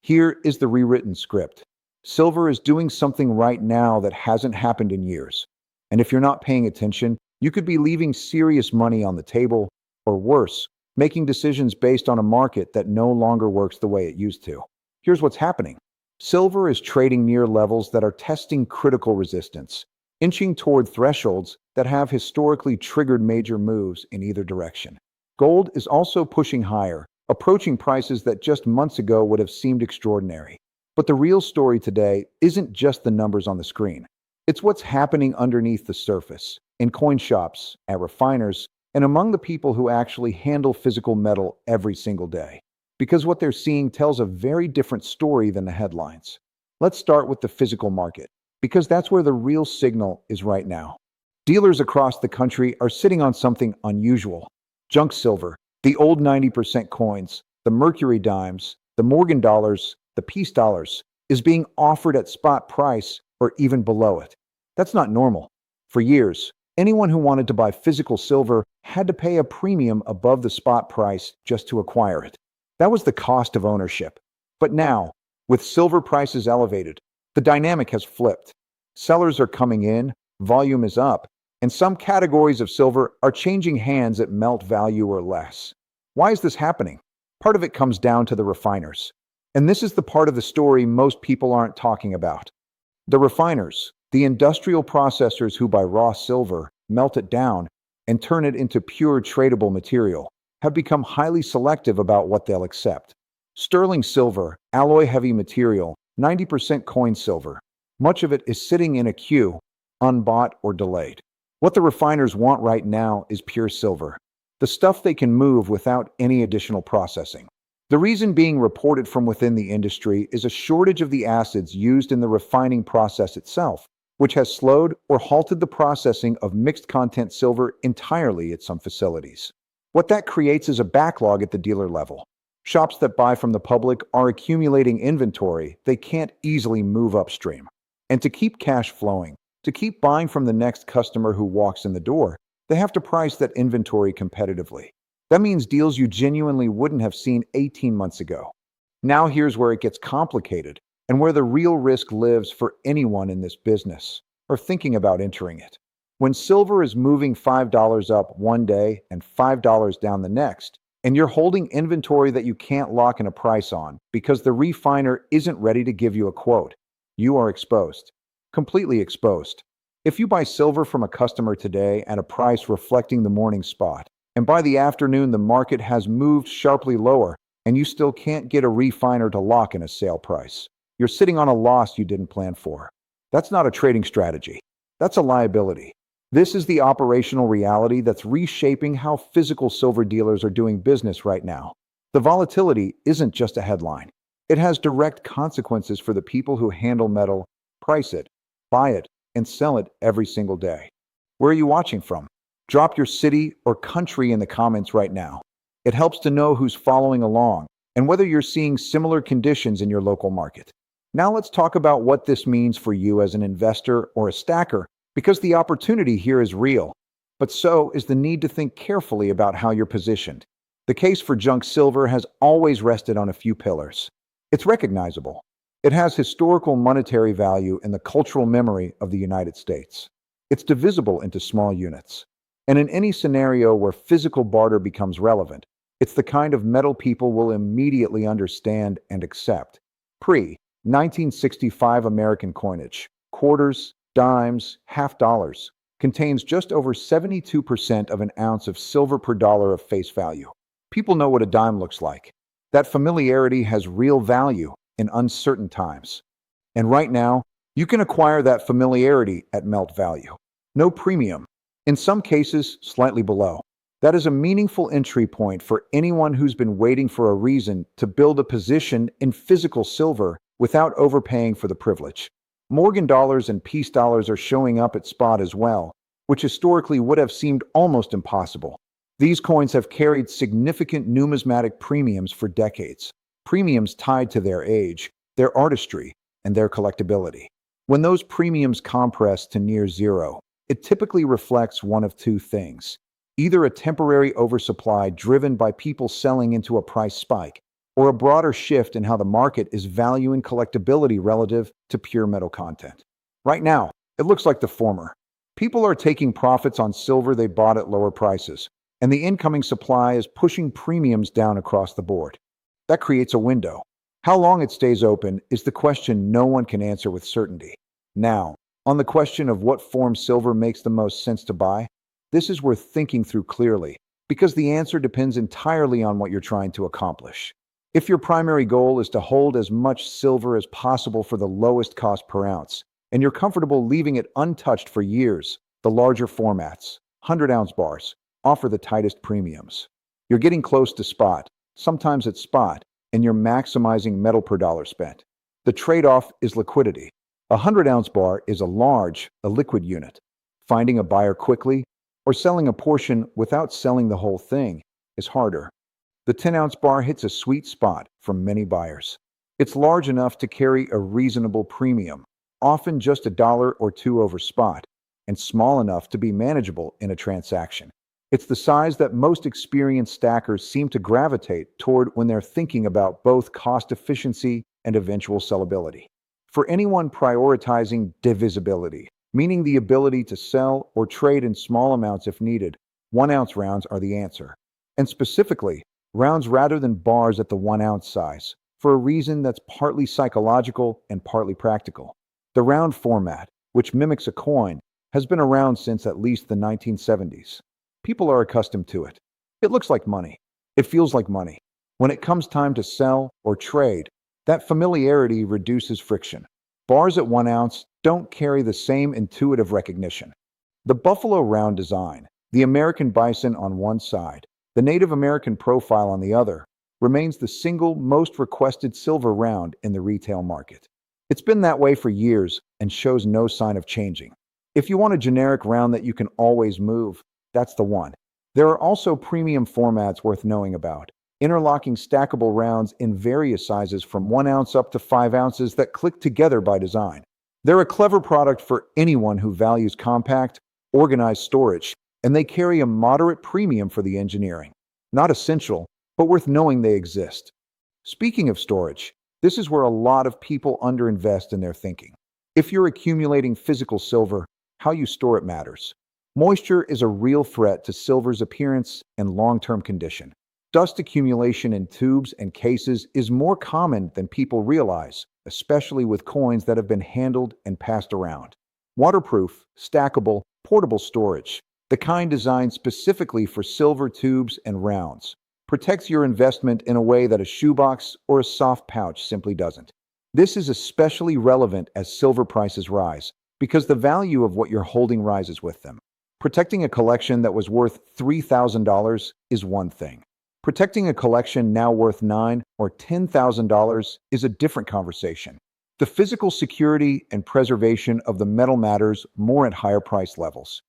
Here is the rewritten script. Silver is doing something right now that hasn't happened in years. And if you're not paying attention, you could be leaving serious money on the table, or worse, making decisions based on a market that no longer works the way it used to. Here's what's happening. Silver is trading near levels that are testing critical resistance, inching toward thresholds that have historically triggered major moves in either direction. Gold is also pushing higher, approaching prices that just months ago would have seemed extraordinary. But the real story today isn't just the numbers on the screen. It's what's happening underneath the surface, in coin shops, at refiners, and among the people who actually handle physical metal every single day. Because what they're seeing tells a very different story than the headlines. Let's start with the physical market, because that's where the real signal is right now. Dealers across the country are sitting on something unusual. Junk silver, the old 90% coins, the mercury dimes, the Morgan dollars, the peace dollars, is being offered at spot price or even below it. That's not normal. For years, anyone who wanted to buy physical silver had to pay a premium above the spot price just to acquire it. That was the cost of ownership. But now, with silver prices elevated, the dynamic has flipped. Sellers are coming in, volume is up, and some categories of silver are changing hands at melt value or less. Why is this happening? Part of it comes down to the refiners. And this is the part of the story most people aren't talking about. The refiners, the industrial processors who buy raw silver, melt it down, and turn it into pure tradable material, have become highly selective about what they'll accept. Sterling silver, alloy-heavy material, 90% coin silver. Much of it is sitting in a queue, unbought or delayed. What the refiners want right now is pure silver, the stuff they can move without any additional processing. The reason being reported from within the industry is a shortage of the acids used in the refining process itself, which has slowed or halted the processing of mixed content silver entirely at some facilities. What that creates is a backlog at the dealer level. Shops that buy from the public are accumulating inventory they can't easily move upstream. And to keep cash flowing, to keep buying from the next customer who walks in the door, they have to price that inventory competitively. That means deals you genuinely wouldn't have seen 18 months ago. Now here's where it gets complicated and where the real risk lives for anyone in this business or thinking about entering it. When silver is moving $5 up one day and $5 down the next, and you're holding inventory that you can't lock in a price on because the refiner isn't ready to give you a quote, you are exposed. Completely exposed. If you buy silver from a customer today at a price reflecting the morning spot, and by the afternoon the market has moved sharply lower, and you still can't get a refiner to lock in a sale price, you're sitting on a loss you didn't plan for. That's not a trading strategy. That's a liability. This is the operational reality that's reshaping how physical silver dealers are doing business right now. The volatility isn't just a headline. It has direct consequences for the people who handle metal, price it, buy it, and sell it every single day. Where are you watching from? Drop your city or country in the comments right now. It helps to know who's following along and whether you're seeing similar conditions in your local market. Now let's talk about what this means for you as an investor or a stacker, because the opportunity here is real, but so is the need to think carefully about how you're positioned. The case for junk silver has always rested on a few pillars. It's recognizable. It has historical monetary value in the cultural memory of the United States. It's divisible into small units. And in any scenario where physical barter becomes relevant, it's the kind of metal people will immediately understand and accept. Pre-1965 American coinage, quarters, dimes, half dollars, contains just over 72% of an ounce of silver per dollar of face value. People know what a dime looks like. That familiarity has real value in uncertain times. And right now, you can acquire that familiarity at melt value. No premium. In some cases, slightly below. That is a meaningful entry point for anyone who's been waiting for a reason to build a position in physical silver without overpaying for the privilege. Morgan dollars and peace dollars are showing up at spot as well, which historically would have seemed almost impossible. These coins have carried significant numismatic premiums for decades, premiums tied to their age, their artistry, and their collectability. When those premiums compress to near zero, it typically reflects one of two things: either a temporary oversupply driven by people selling into a price spike, or a broader shift in how the market is valuing collectability relative to pure metal content? Right now, it looks like the former. People are taking profits on silver they bought at lower prices, and the incoming supply is pushing premiums down across the board. That creates a window. How long it stays open is the question no one can answer with certainty. Now, on the question of what form silver makes the most sense to buy, this is worth thinking through clearly, because the answer depends entirely on what you're trying to accomplish. If your primary goal is to hold as much silver as possible for the lowest cost per ounce, and you're comfortable leaving it untouched for years, the larger formats, 100-ounce bars, offer the tightest premiums. You're getting close to spot, sometimes it's spot, and you're maximizing metal per dollar spent. The trade-off is liquidity. A 100-ounce bar is a liquid unit. Finding a buyer quickly or selling a portion without selling the whole thing is harder. The 10-ounce bar hits a sweet spot for many buyers. It's large enough to carry a reasonable premium, often just $1 or $2 over spot, and small enough to be manageable in a transaction. It's the size that most experienced stackers seem to gravitate toward when they're thinking about both cost efficiency and eventual sellability. For anyone prioritizing divisibility, meaning the ability to sell or trade in small amounts if needed, 1-ounce rounds are the answer. And specifically, rounds rather than bars at the 1-ounce size, for a reason that's partly psychological and partly practical. The round format, which mimics a coin, has been around since at least the 1970s. People are accustomed to it. It looks like money. It feels like money. When it comes time to sell or trade, that familiarity reduces friction. Bars at 1 ounce don't carry the same intuitive recognition. The buffalo round design, the American bison on one side, the Native American profile on the other, remains the single most requested silver round in the retail market. It's been that way for years and shows no sign of changing. If you want a generic round that you can always move, that's the one. There are also premium formats worth knowing about. Interlocking stackable rounds in various sizes from 1 ounce up to 5 ounces that click together by design. They're a clever product for anyone who values compact, organized storage, and they carry a moderate premium for the engineering. Not essential, but worth knowing they exist. Speaking of storage, this is where a lot of people underinvest in their thinking. If you're accumulating physical silver, how you store it matters. Moisture is a real threat to silver's appearance and long-term condition. Dust accumulation in tubes and cases is more common than people realize, especially with coins that have been handled and passed around. Waterproof, stackable, portable storage, the kind designed specifically for silver tubes and rounds, protects your investment in a way that a shoebox or a soft pouch simply doesn't. This is especially relevant as silver prices rise, because the value of what you're holding rises with them. Protecting a collection that was worth $3,000 is one thing. Protecting a collection now worth $9,000 or $10,000 is a different conversation. The physical security and preservation of the metal matters more at higher price levels.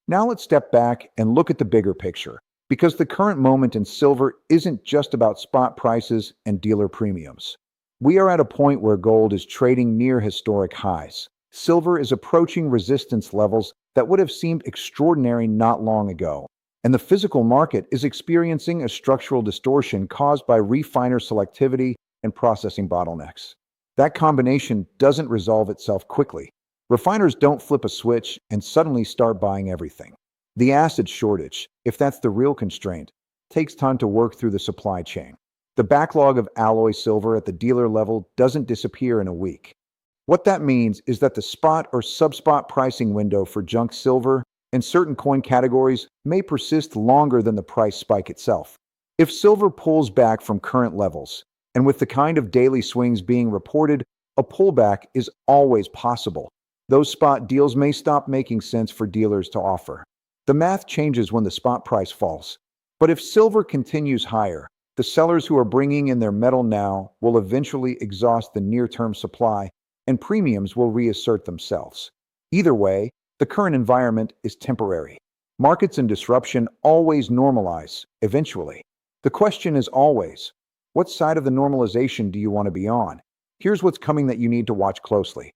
Now let's step back and look at the bigger picture, because the current moment in silver isn't just about spot prices and dealer premiums. We are at a point where gold is trading near historic highs. Silver is approaching resistance levels that would have seemed extraordinary not long ago. And the physical market is experiencing a structural distortion caused by refiner selectivity and processing bottlenecks. That combination doesn't resolve itself quickly. Refiners don't flip a switch and suddenly start buying everything. The acid shortage, if that's the real constraint, takes time to work through the supply chain. The backlog of alloy silver at the dealer level doesn't disappear in a week. What that means is that the spot or sub-spot pricing window for junk silver in certain coin categories may persist longer than the price spike itself. If silver pulls back from current levels, and with the kind of daily swings being reported, a pullback is always possible. Those spot deals may stop making sense for dealers to offer. The math changes when the spot price falls. But if silver continues higher, the sellers who are bringing in their metal now will eventually exhaust the near-term supply, and premiums will reassert themselves. Either way, the current environment is temporary. Markets and disruption always normalize, eventually. The question is always, what side of the normalization do you want to be on? Here's what's coming that you need to watch closely.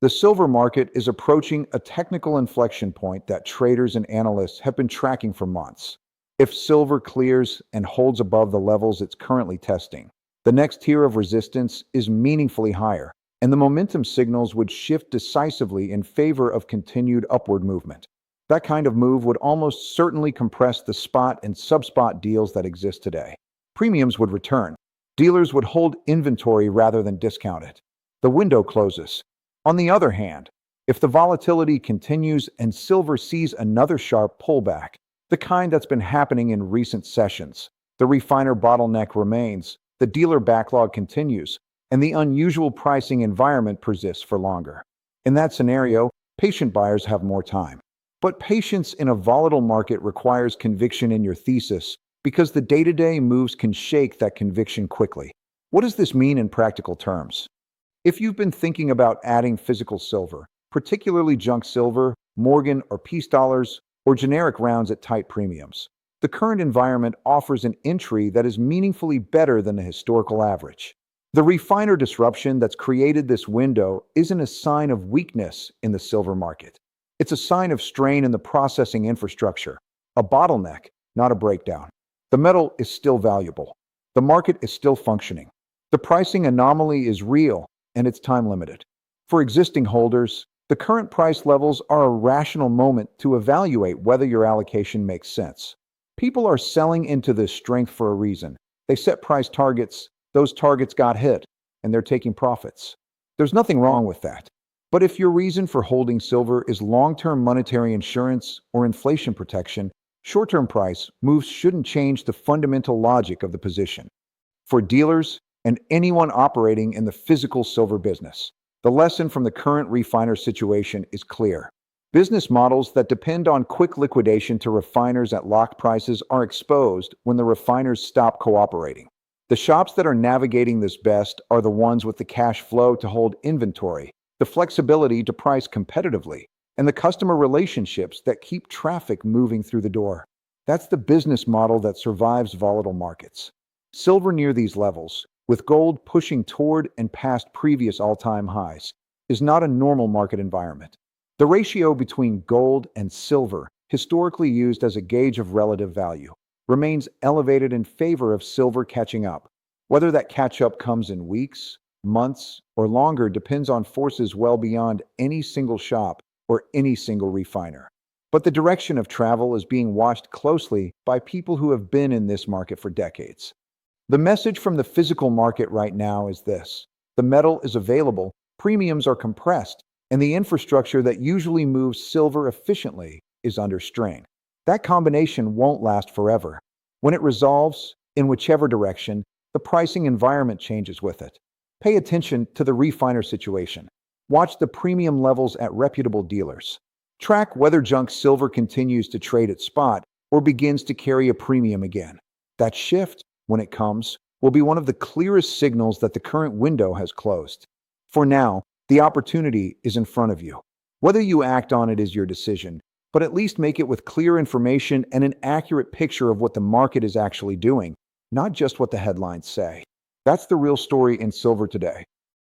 The silver market is approaching a technical inflection point that traders and analysts have been tracking for months. If silver clears and holds above the levels it's currently testing, The next tier of resistance is meaningfully higher, and the momentum signals would shift decisively in favor of continued upward movement. That kind of move would almost certainly compress the spot and subspot deals that exist today. Premiums would return. Dealers would hold inventory rather than discount it. The window closes. On the other hand, if the volatility continues and silver sees another sharp pullback, the kind that's been happening in recent sessions, the refiner bottleneck remains, the dealer backlog continues, and the unusual pricing environment persists for longer. In that scenario, patient buyers have more time. But patience in a volatile market requires conviction in your thesis because the day-to-day moves can shake that conviction quickly. What does this mean in practical terms? If you've been thinking about adding physical silver, particularly junk silver, Morgan or piece dollars, or generic rounds at tight premiums, the current environment offers an entry that is meaningfully better than the historical average. The refiner disruption that's created this window isn't a sign of weakness in the silver market. It's a sign of strain in the processing infrastructure, a bottleneck, not a breakdown. The metal is still valuable. The market is still functioning. The pricing anomaly is real, and it's time limited. For existing holders, the current price levels are a rational moment to evaluate whether your allocation makes sense. People are selling into this strength for a reason. They set price targets, those targets got hit, and they're taking profits. There's nothing wrong with that. But if your reason for holding silver is long-term monetary insurance or inflation protection, short-term price moves shouldn't change the fundamental logic of the position. For dealers and anyone operating in the physical silver business, the lesson from the current refiner situation is clear. Business models that depend on quick liquidation to refiners at locked prices are exposed when the refiners stop cooperating. The shops that are navigating this best are the ones with the cash flow to hold inventory, the flexibility to price competitively, and the customer relationships that keep traffic moving through the door. That's the business model that survives volatile markets. Silver near these levels, with gold pushing toward and past previous all-time highs, is not a normal market environment. The ratio between gold and silver, historically used as a gauge of relative value, remains elevated in favor of silver catching up. Whether that catch-up comes in weeks, months, or longer depends on forces well beyond any single shop or any single refiner. But the direction of travel is being watched closely by people who have been in this market for decades. The message from the physical market right now is this: the metal is available, premiums are compressed, and the infrastructure that usually moves silver efficiently is under strain. That combination won't last forever. When it resolves, in whichever direction, the pricing environment changes with it. Pay attention to the refiner situation. Watch the premium levels at reputable dealers. Track whether junk silver continues to trade at spot or begins to carry a premium again. That shift, when it comes, will be one of the clearest signals that the current window has closed. For now, the opportunity is in front of you. Whether you act on it is your decision, but at least make it with clear information and an accurate picture of what the market is actually doing, not just what the headlines say. That's the real story in silver today.